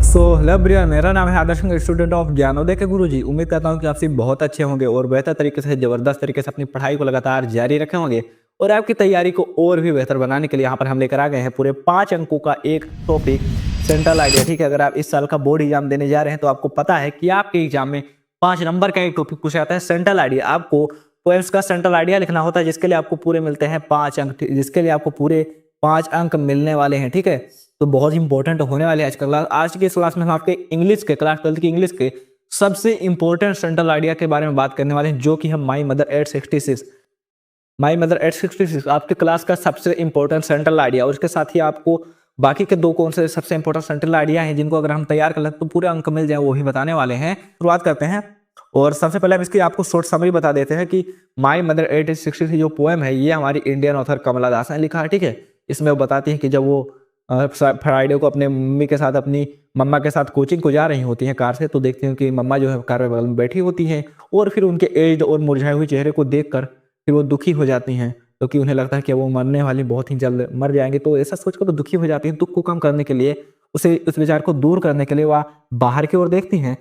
Hello everyone, मेरा नाम है आदर्श, स्टूडेंट ऑफ ज्ञानोदय के गुरुजी। उम्मीद करता हूँ कि आप सभी बहुत अच्छे होंगे और बेहतर तरीके से, जबरदस्त तरीके से अपनी पढ़ाई को लगातार जारी रखे होंगे और आपकी तैयारी को और भी बेहतर बनाने के लिए यहाँ पर हम लेकर आ गए हैं पूरे 5 अंकों का एक टॉपिक, सेंट्रल आइडिया। ठीक है, अगर आप इस साल का बोर्ड एग्जाम देने जा रहे हैं तो आपको पता है कि आपके एग्जाम में 5 नंबर का एक टॉपिक पूछा जाता है, सेंट्रल आइडिया। आपको पोएम्स का सेंट्रल आइडिया लिखना होता है, जिसके लिए आपको पूरे मिलते हैं 5 अंक, जिसके लिए आपको पूरे 5 अंक मिलने वाले हैं। ठीक है, तो बहुत ही इंपॉर्टेंट होने वाले आज का क्लास। आज की इस क्लास में हम आपके इंग्लिश के क्लास 12 की इंग्लिश के सबसे इंपॉर्टेंट सेंट्रल आइडिया के बारे में बात करने वाले हैं, जो कि हम माई मदर 866 आपके क्लास का सबसे इंपॉर्टेंट सेंट्रल आइडिया। और उसके साथ ही आपको बाकी के 2 कौन से सबसे इंपॉर्टेंट सेंट्रल आइडिया हैं जिनको अगर हम तैयार कर लें तो पूरे अंक मिल जाए, वो ही बताने वाले हैं। शुरुआत करते हैं और सबसे पहले हम इसकी आपको शॉर्ट समरी बता देते हैं कि माई मदर 866 जो पोएम है ये हमारी इंडियन ऑथर कमला दास ने लिखा है। ठीक है, इसमें वो बताती है कि जब वो फ्राइडे को अपने मम्मी के साथ, अपनी मम्मा के साथ कोचिंग को जा रही होती हैं कार से, तो देखती हैं कि मम्मा जो है कार में बगल में बैठी होती हैं और फिर उनके एज्ड और मुरझाए हुए चेहरे को देखकर फिर वो दुखी हो जाती हैं, क्योंकि उन्हें लगता है कि वो मरने वाली, बहुत ही जल्द मर जाएंगे। तो ऐसा सोचकर वो दुखी हो जाती हैं। दुख को कम करने के लिए, उस विचार को दूर करने के लिए वह बाहर की ओर देखती हैं।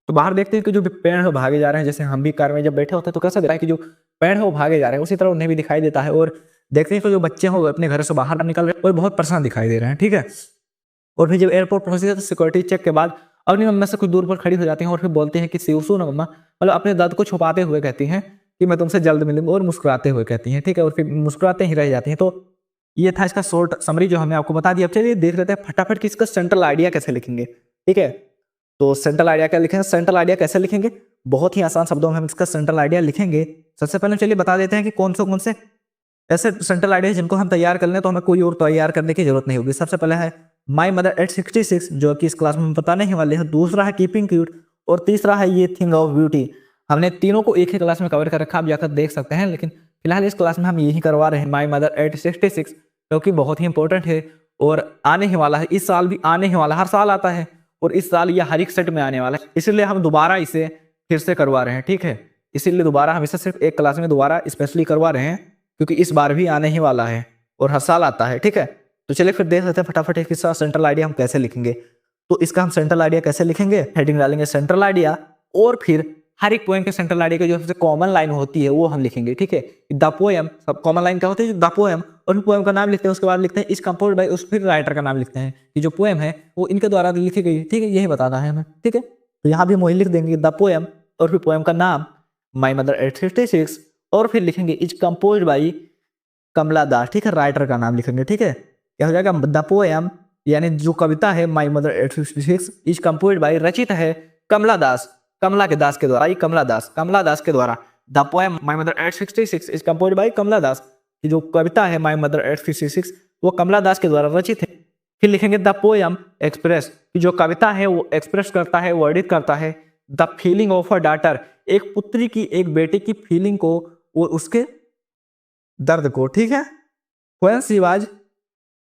तो बाहर देखते हैं कि जो पेड़ है भागे जा रहे हैं, जैसे हम भी कार में जब बैठे होते हैं तो कैसा दिख रहा है कि जो पेड़ है वो भागे जा रहे हैं, उसी तरह उन्हें भी दिखाई देता है। और देखते हैं कि जो बच्चे हो अपने घर से बाहर निकल रहे हैं और बहुत परेशान दिखाई दे रहे हैं। ठीक है, और फिर जब एयरपोर्ट पहुंचते हैं तो सिक्योरिटी चेक के बाद अपनी मम्मा से कुछ दूर पर खड़ी हो जाती हैं और फिर बोलती हैं कि सुनो मम्मा, मतलब अपने दर्द को छुपाते हुए कहती हैं कि मैं तुमसे जल्द मिलूंगी, और मुस्कुराते हुए कहती हैं। ठीक है, और फिर मुस्कुराते ही रह जाती हैं। तो ये था इसका शॉर्ट समरी जो हमने आपको बता दिया। अब चलिए देख लेते हैं फटाफट कि इसका सेंट्रल आइडिया कैसे लिखेंगे। ठीक है, तो सेंट्रल आइडिया क्या लिखेंगे, सेंट्रल आइडिया कैसे लिखेंगे, बहुत ही आसान शब्दों में हम इसका सेंट्रल आइडिया लिखेंगे। सबसे पहले चलिए बता देते हैं कि कौन से ऐसे सेंट्रल आइडिया जिनको हम तैयार कर लें तो हमें कोई और तैयार करने की जरूरत नहीं होगी। सबसे पहले है माई मदर 866 जो कि इस क्लास में हम बताने ही वाले हैं। दूसरा है कीपिंग क्यूट और तीसरा है ये थिंग ऑफ ब्यूटी। हमने तीनों को एक ही क्लास में कवर कर रखा, आप जाकर देख सकते हैं, लेकिन फिलहाल इस क्लास में हम यही करवा रहे हैं माई मदर 866, जो कि बहुत ही इंपॉर्टेंट है और आने ही वाला है। इस साल भी आने ही वाला, हर साल आता है और इस साल यह हर एक सेट में आने वाला है, इसलिए हम दोबारा इसे फिर से करवा रहे हैं। ठीक है, इसीलिए दोबारा हम इसे सिर्फ एक क्लास में दोबारा स्पेशली करवा रहे हैं, क्योंकि इस बार भी आने ही वाला है और हर साल आता है। ठीक है, तो चलिए फिर देख लेते हैं फटाफट इसका सेंट्रल आइडिया हम कैसे लिखेंगे। तो इसका हम सेंट्रल आइडिया कैसे लिखेंगे, हेडिंग डालेंगे सेंट्रल आइडिया और फिर हर एक पोएम के सेंट्रल आइडिया की जो सबसे कॉमन लाइन होती है वो हम लिखेंगे। ठीक है, द पोएम, सब कॉमन लाइन क्या होती है, द पोएम, और फिर पोएम का नाम लिखते हैं। उसके बाद लिखते हैं इस कंपोज्ड बाय, उस फिर राइटर का नाम लिखते हैं कि जो पोएम है वो इनके द्वारा लिखी गई। ठीक है, यही बताना है हमें। ठीक है, तो यहाँ भी हम वही लिख देंगे द पोएम और फिर पोएम का नाम माई मदर 866 और फिर लिखेंगे इज कंपोज्ड बाई कमला दास। ठीक है, राइटर का नाम लिखेंगे। ठीक है, क्या हो जाएगा, द पोएम यानी जो कविता है माई मदर 866 इज कंपोज्ड बाई, रचित है कमला दास, कमला के दास के द्वारा, कमला दास के द्वारा। The poem my mother 866 is composed by Kamala Das, की जो कविता है माई मदर 866 वो कमला दास के द्वारा रचित है। फिर लिखेंगे द पोएम एक्सप्रेस, की जो कविता है वो एक्सप्रेस करता है, वर्णित करता है the feeling of a daughter, एक पुत्री की, एक बेटे की फीलिंग को और उसके दर्द को। ठीक है, व्हेन शी वाज,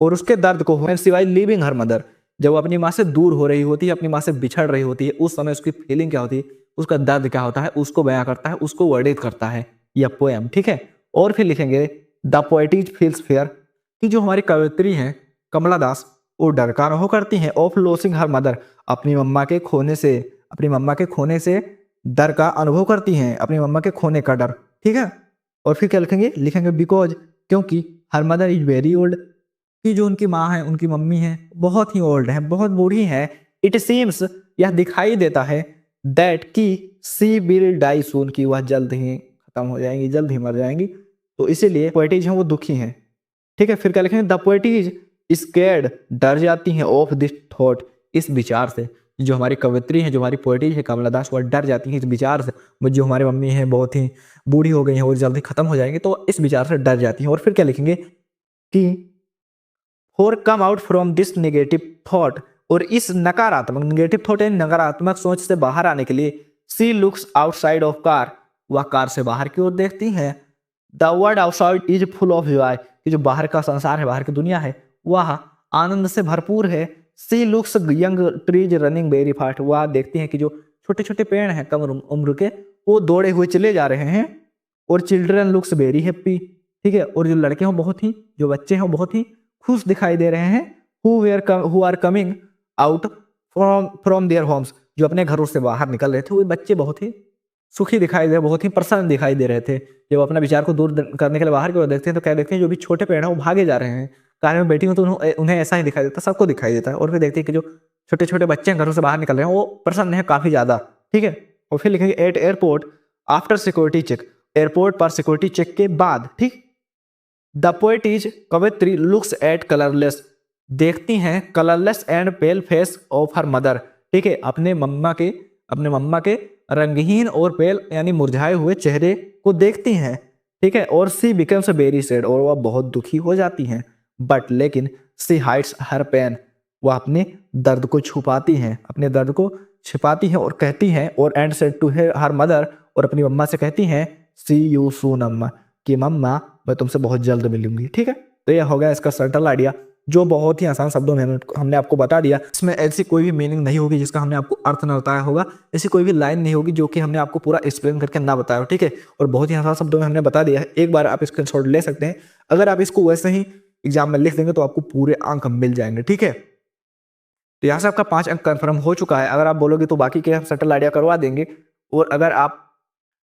और उसके दर्द को, when she was leaving her mother, जब वो अपनी माँ से दूर हो रही होती है, अपनी माँ से बिछड़ रही होती है, उस समय उसकी फीलिंग क्या होती है, उसका दर्द क्या होता है, उसको बयां करता है, उसको वर्णित करता है यह पोएम। ठीक है, और फिर लिखेंगे द पोएटिज फील्स फेयर, कि जो हमारी कवयित्री हैं कमला दास वो डर का अनुभव करती हैं, ऑफ लॉसिंग हर मदर, अपनी मम्मा के खोने से डर का अनुभव करती हैं, अपनी मम्मा के खोने का डर। ठीक है, और फिर क्या लिखेंगे बिकॉज, क्योंकि her mother is very old, कि जो उनकी माँ है, उनकी मम्मी है, बहुत ही ओल्ड है, बहुत बूढ़ी है। इट सीम्स, यह दिखाई देता है, दैट की सी विल डाई सून, की वह जल्द ही खत्म हो जाएंगी, जल्द ही मर जाएंगी, तो इसीलिए पोएटिज हैं वो दुखी हैं। ठीक है, फिर क्या लिखेंगे, द पोएटिज स्कैर्ड, डर जाती हैं, ऑफ दिस थॉट, इस विचार से। जो हमारी कवित्री है, जो हमारी पोएटिज है कमला दास, वह डर जाती हैं इस विचार से, जो हमारी मम्मी है बहुत ही बूढ़ी हो गई है और जल्दी खत्म हो जाएंगे, तो इस विचार से डर जाती हैं। और फिर क्या लिखेंगे कि for come out from this negative thought, और इस नकारात्मक, नेगेटिव थॉट यानी नकारात्मक सोच से बाहर आने के लिए, सी लुक्स आउटसाइड ऑफ कार, वह कार से बाहर की ओर देखती है। The world outside is full of Joy, कि जो बाहर का संसार है, बाहर की दुनिया है, वह आनंद से भरपूर है। She looks young trees running very fast, वह देखती है कि जो छोटे छोटे पेड़ हैं कम उम्र के, वो दौड़े हुए चले जा रहे हैं। और चिल्ड्रन लुक्स वेरी हैप्पी, ठीक है, और जो लड़के हैं बहुत ही, जो बच्चे हैं बहुत ही खुश दिखाई दे रहे हैं। Who are coming out from their homes, जो अपने घरों से बाहर निकल रहे थे, वो बच्चे बहुत ही सुखी दिखाई दे, बहुत ही प्रसन्न दिखाई दे रहे थे। जब अपना विचार को दूर करने के लिए बाहर की ओर देखते हैं तो क्या देखते हैं, जो भी छोटे पेड़ हैं वो भागे जा रहे हैं। कार में बैठी हूँ तो उन्हें ऐसा ही दिखाई देता है, सबको दिखाई देता है। और फिर देखते हैं कि जो छोटे छोटे बच्चे घरों से बाहर निकल रहे हैं वो प्रसन्न है काफी ज्यादा, ठीक है। और फिर लिखेंगे at airport after security check, airport पर सिक्योरिटी चेक के बाद, ठीक। द पोएट इज, कवित्री लुक्स एट कलरलेस, देखती हैं colourless and pale face of her mother, ठीक है, अपने मम्मा के रंगहीन और पेल यानी मुरझाए हुए चेहरे को देखती हैं, ठीक है। और सी बिकम्स वेरी सैड, और वह बहुत दुखी हो जाती हैं। बट लेकिन सी हाइड्स हर पेन, वह अपने दर्द को छुपाती हैं, अपने दर्द को छिपाती हैं और कहती हैं, और and said to her mother, और अपनी मम्मा से कहती हैं, सी यू सून अम्मा, कि मम्मा मैं तुमसे बहुत जल्द मिलूंगी, ठीक है। तो यह हो गया इसका सर्टल आइडिया, जो बहुत ही आसान शब्दों में हमने आपको बता दिया। इसमें ऐसी कोई भी मीनिंग नहीं होगी जिसका हमने आपको अर्थ न बताया होगा, ऐसी कोई भी लाइन नहीं होगी जो कि हमने आपको पूरा एक्सप्लेन करके ना बताया हो, ठीक है। और बहुत ही आसान शब्दों में हमने बता दिया है, एक बार आप स्क्रीनशॉट ले सकते हैं। अगर आप इसको वैसे ही एग्जाम में लिख देंगे तो आपको पूरे अंक मिल जाएंगे, ठीक है। तो यहाँ से आपका 5 अंक कन्फर्म हो चुका है। अगर आप बोलोगे तो बाकी के हम सर्टल आइडिया करवा देंगे। और अगर आप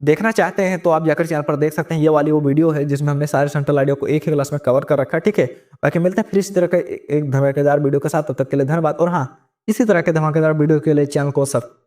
देखना चाहते हैं तो आप जाकर चैनल पर देख सकते हैं, ये वाली वो वीडियो है जिसमें हमने सारे सर्टल आइडिया को एक ही क्लास में कवर कर रखा है, ठीक है। बाकी मिलते हैं फिर इसी तरह का एक धमाकेदार वीडियो के साथ, तब तक के लिए धन्यवाद। और हाँ, इसी तरह के धमाकेदार वीडियो के लिए चैनल को सब्सक्राइब